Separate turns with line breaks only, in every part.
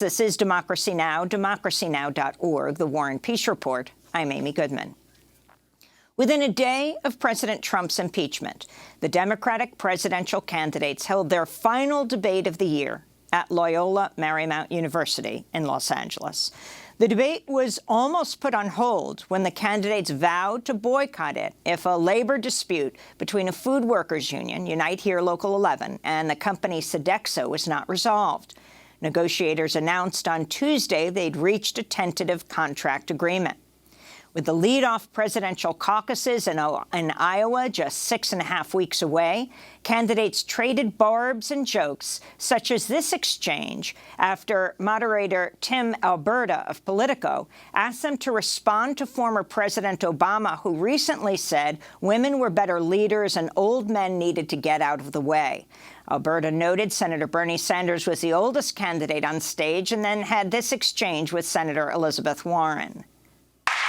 This is Democracy Now!, democracynow.org, the War and Peace Report. I'm Amy Goodman. Within a day of President Trump's impeachment, the Democratic presidential candidates held their final debate of the year at Loyola Marymount University in Los Angeles. The debate was almost put on hold when the candidates vowed to boycott it if a labor dispute between a food workers union, Unite Here Local 11, and the company Sodexo was not resolved. Negotiators announced on Tuesday they'd reached a tentative contract agreement. With the lead-off presidential caucuses in Iowa just 6.5 weeks away, candidates traded barbs and jokes, such as this exchange, after moderator Tim Alberta of Politico asked them to respond to former President Obama, who recently said women were better leaders and old men needed to get out of the way. Alberta noted Senator Bernie Sanders was the oldest candidate on stage and then had this exchange with Senator Elizabeth Warren.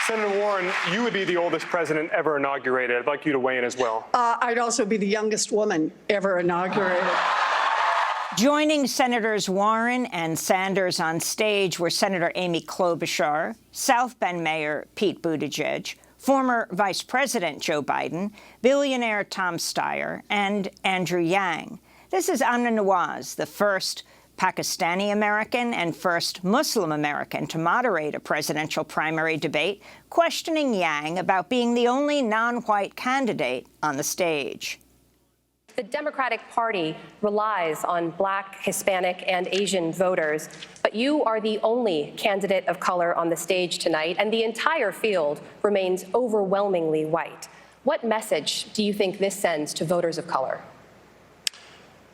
Senator Warren, you would be the oldest president ever inaugurated. I'd like you to weigh in as well.
I'd also be the youngest woman ever inaugurated.
Joining Senators Warren and Sanders on stage were Senator Amy Klobuchar, South Bend Mayor Pete Buttigieg, former Vice President Joe Biden, billionaire Tom Steyer, and Andrew Yang. This is Amna Nawaz, the first Pakistani American and first Muslim American to moderate a presidential primary debate, questioning Yang about being the only non-white candidate on the stage.
The Democratic Party relies on Black, Hispanic, and Asian voters, but you are the only candidate of color on the stage tonight, and the entire field remains overwhelmingly white. What message do you think this sends to voters of color?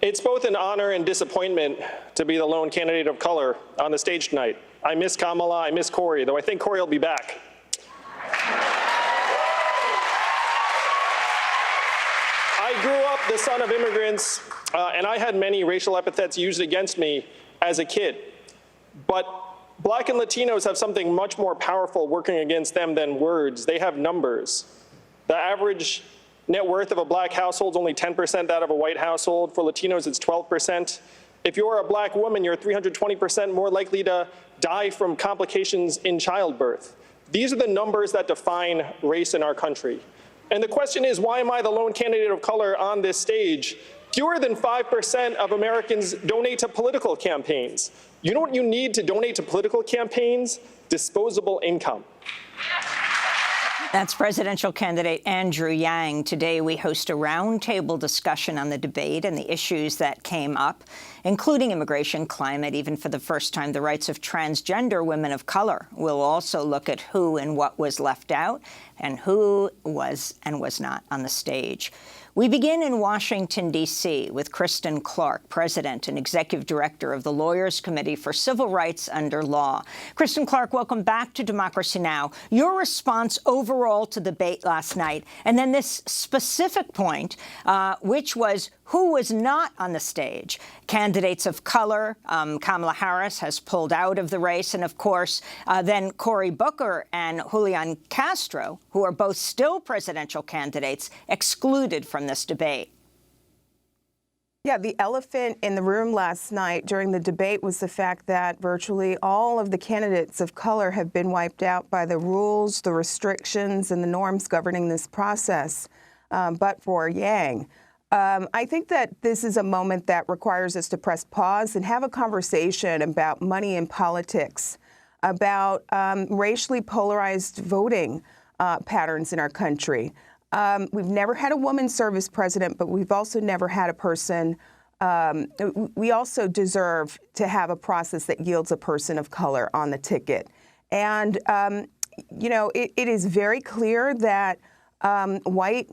It's both an honor and disappointment to be the lone candidate of color on the stage tonight. I miss Kamala, I miss Cory, though I think Cory will be back. I grew up the son of immigrants, and I had many racial epithets used against me as a kid. But Black and Latinos have something much more powerful working against them than words. They have numbers. The average net worth of a Black household is only 10% that of a white household. For Latinos, it's 12%. If you're a Black woman, you're 320% more likely to die from complications in childbirth. These are the numbers that define race in our country. And the question is, why am I the lone candidate of color on this stage? Fewer than 5% of Americans donate to political campaigns. You know what you need to donate to political campaigns? Disposable income.
That's presidential candidate Andrew Yang. Today, we host a roundtable discussion on the debate and the issues that came up, including immigration, climate, even for the first time, the rights of transgender women of color. We'll also look at who and what was left out and who was and was not on the stage. We begin in Washington, D.C., with Kristen Clarke, President and Executive Director of the Lawyers Committee for Civil Rights Under Law. Kristen Clarke, welcome back to Democracy Now! Your response overall to the debate last night, and then this specific point, which was who was not on the stage. Candidates of color, Kamala Harris has pulled out of the race, and of course, then Cory Booker and Julian Castro, who are both still presidential candidates, excluded from this debate.
Yeah, the elephant in the room last night during the debate was the fact that virtually all of the candidates of color have been wiped out by the rules, the restrictions, and the norms governing this process, but for Yang. I think that this is a moment that requires us to press pause and have a conversation about money in politics, about racially polarized voting patterns in our country. We've never had a woman serve as president, but we've also never had a person. We also deserve to have a process that yields a person of color on the ticket. And, you know, it is very clear that white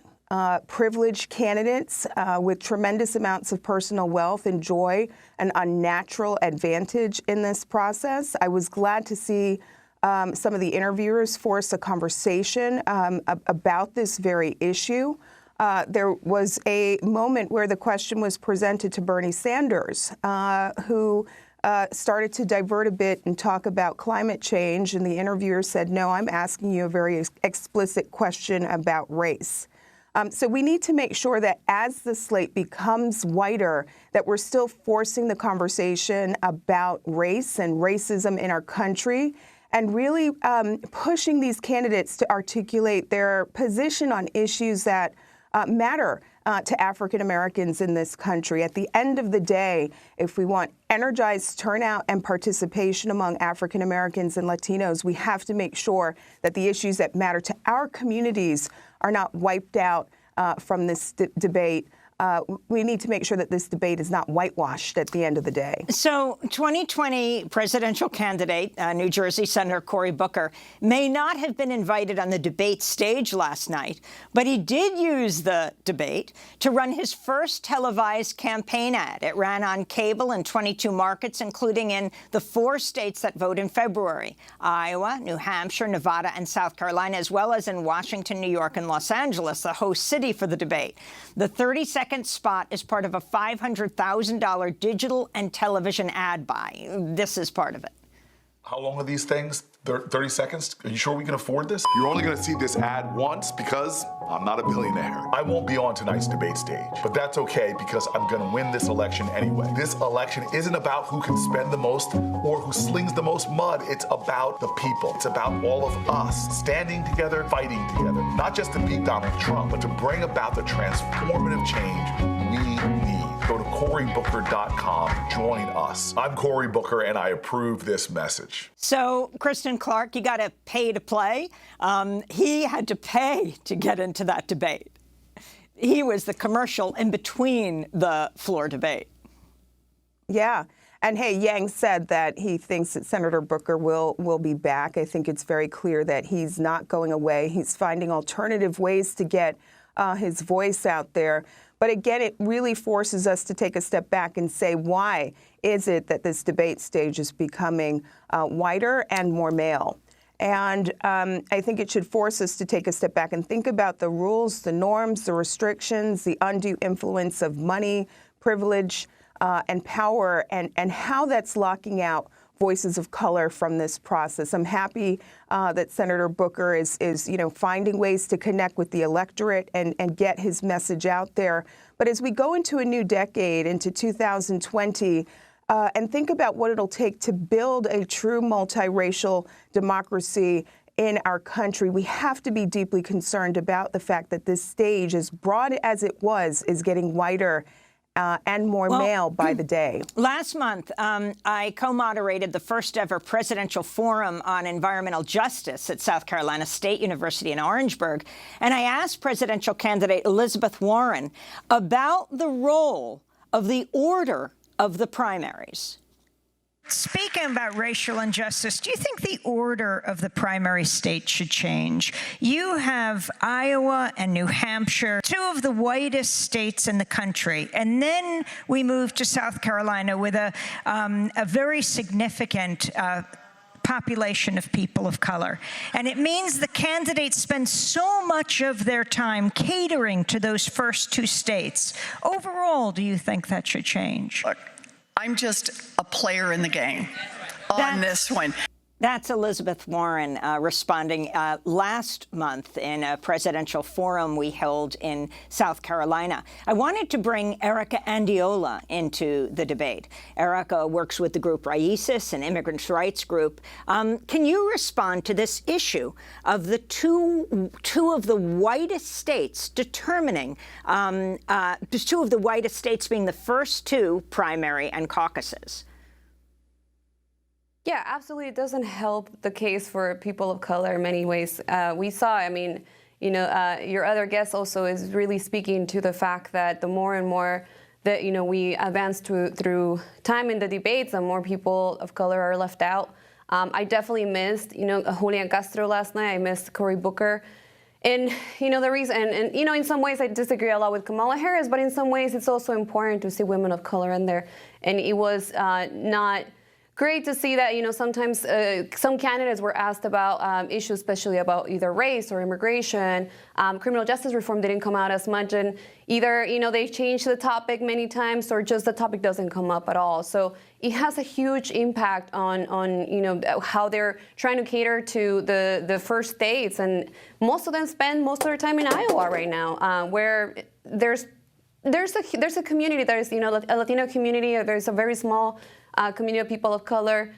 privileged candidates with tremendous amounts of personal wealth enjoy an unnatural advantage in this process. I was glad to see some of the interviewers force a conversation about this very issue. There was a moment where the question was presented to Bernie Sanders, who started to divert a bit and talk about climate change. And the interviewer said, no, I'm asking you a very explicit question about race. So we need to make sure that as the slate becomes whiter, that we're still forcing the conversation about race and racism in our country, and really pushing these candidates to articulate their position on issues that matter to African Americans in this country. At the end of the day, if we want energized turnout and participation among African Americans and Latinos, we have to make sure that the issues that matter to our communities are not wiped out from this debate. We need to make sure that this debate is not whitewashed at the end of the day.
So 2020 presidential candidate, New Jersey Senator Cory Booker, may not have been invited on the debate stage last night, but he did use the debate to run his first televised campaign ad. It ran on cable in 22 markets, including in the 4 states that vote in February: Iowa, New Hampshire, Nevada, and South Carolina, as well as in Washington, New York, and Los Angeles, the host city for the debate. The 30-second spot is part of a $500,000 digital and television ad buy. This is part of it.
How long are these things? 30 seconds? Are you sure we can afford this? You're only going to see this ad once because I'm not a billionaire. I won't be on tonight's debate stage, but that's okay because I'm going to win this election anyway. This election isn't about who can spend the most or who slings the most mud. It's about the people. It's about all of us standing together, fighting together, not just to beat Donald Trump, but to bring about the transformative change we need. Go to CoryBooker.com. Join us. I'm Cory Booker, and I approve this message.
So, Kristen Clarke, you got to pay to play. He had to pay to get into that debate. He was the commercial in between the floor debate.
Yeah. And hey, Yang said that he thinks that Senator Booker will be back. I think it's very clear that he's not going away. He's finding alternative ways to get his voice out there. But again, it really forces us to take a step back and say, why is it that this debate stage is becoming whiter and more male? And I think it should force us to take a step back and think about the rules, the norms, the restrictions, the undue influence of money, privilege, and power, and how that's locking out voices of color from this process. I'm happy that Senator Booker is finding ways to connect with the electorate and get his message out there. But as we go into a new decade, into 2020, and think about what it'll take to build a true multiracial democracy in our country, we have to be deeply concerned about the fact that this stage, as broad as it was, is getting wider and more male by the day.
Last month, I co-moderated the first ever presidential forum on environmental justice at South Carolina State University in Orangeburg. And I asked presidential candidate Elizabeth Warren about the role of the order of the primaries.
Speaking about racial injustice, do you think the order of the primary states should change? You have Iowa and New Hampshire, 2 of the whitest states in the country. And then we move to South Carolina with a very significant population of people of color. And it means the candidates spend so much of their time catering to those first 2 states. Overall, do you think that should change?
Look, I'm just a player in the game on this one.
That's Elizabeth Warren responding last month in a presidential forum we held in South Carolina. I wanted to bring Erika Andiola into the debate. Erika works with the group RAICES, an immigrant rights group. Can you respond to this issue of the two of the whitest states determining, 2 of the whitest states being the first 2 primary and caucuses?
Yeah, absolutely. It doesn't help the case for people of color in many ways. We saw, I mean, your other guest also is really speaking to the fact that the more and more that, we advance through time in the debates, the more people of color are left out. I definitely missed, Julian Castro last night. I missed Cory Booker. And, the reason, and in some ways I disagree a lot with Kamala Harris, but in some ways it's also important to see women of color in there. And it was not great to see that, sometimes some candidates were asked about issues, especially about either race or immigration. Criminal justice reform didn't come out as much, and either, they changed the topic many times or just the topic doesn't come up at all. So it has a huge impact on how they're trying to cater to the first states. And most of them spend most of their time in Iowa right now, where there's a community, there's, a Latino community, there's a very small community of people of color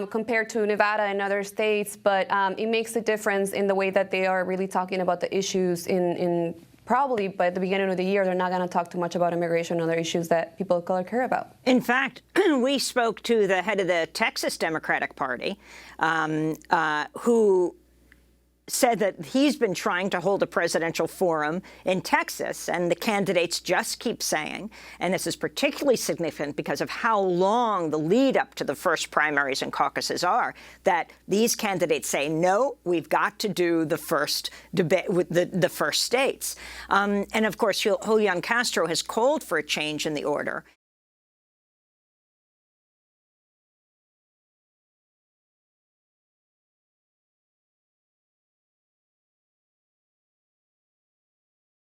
compared to Nevada and other states, but it makes a difference in the way that they are really talking about the issues in probably by the beginning of the year, they're not going to talk too much about immigration and other issues that people of color care about.
In fact, we spoke to the head of the Texas Democratic Party, who said that he's been trying to hold a presidential forum in Texas, and the candidates just keep saying, and this is particularly significant because of how long the lead up to the first primaries and caucuses are, that these candidates say, no, we've got to do the first debate with the first states. And of course, Julian Castro has called for a change in the order.